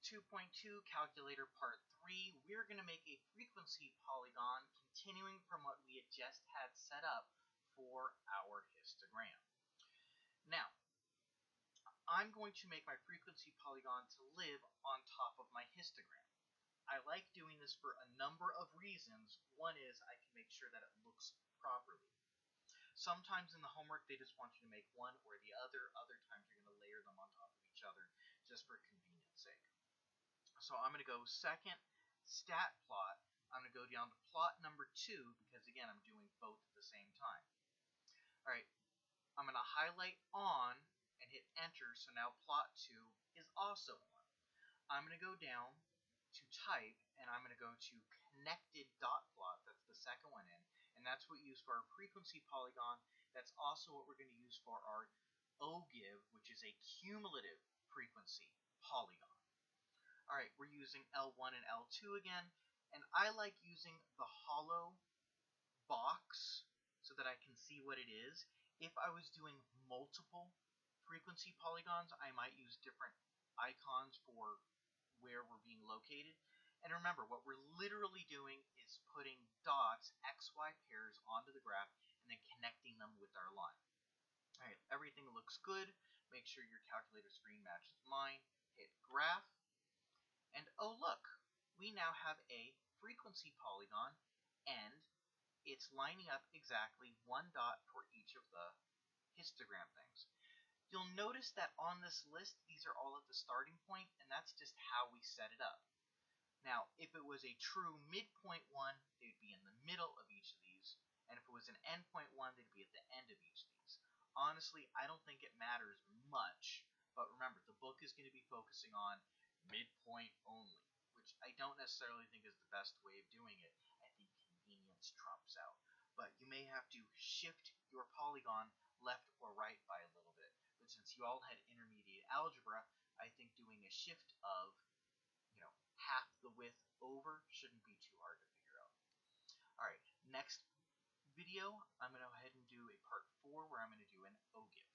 2.2 Calculator Part 3, we're going to make a frequency polygon continuing from what we had just had set up for our histogram. Now, I'm going to make my frequency polygon to live on top of my histogram. I like doing this for a number of reasons. One is I can make sure that it looks properly. Sometimes in the homework they just want you to make one or the other. Other times you're going to layer them on top of each other just for convenience sake. So I'm going to go second, stat plot. I'm going to go down to plot number 2 because, again, I'm doing both at the same time. All right, I'm going to highlight on and hit enter, so now plot 2 is also on. I'm going to go down to type, and I'm going to go to connected dot plot. That's the second one in, and that's what we use for our frequency polygon. That's also what we're going to use for our ogive, which is a cumulative frequency polygon. All right, we're using L1 and L2 again, and I like using the hollow box so that I can see what it is. If I was doing multiple frequency polygons, I might use different icons for where we're being located. And remember, what we're literally doing is putting dots, XY pairs, onto the graph and then connecting them with our line. All right, everything looks good. Make sure your calculator screen matches mine. Hit graph. And oh look, we now have a frequency polygon, and it's lining up exactly one dot for each of the histogram things. You'll notice that on this list, these are all at the starting point, and that's just how we set it up. Now, if it was a true midpoint one, they'd be in the middle of each of these, and if it was an endpoint one, they'd be at the end of each of these. Honestly, I don't think it matters much, but remember, the book is going to be focusing on midpoint only, which I don't necessarily think is the best way of doing it. I think convenience trumps out. But you may have to shift your polygon left or right by a little bit. But since you all had intermediate algebra, I think doing a shift of, half the width over shouldn't be too hard to figure out. All right, next video, I'm going to go ahead and do a part 4 where I'm going to do an ogive.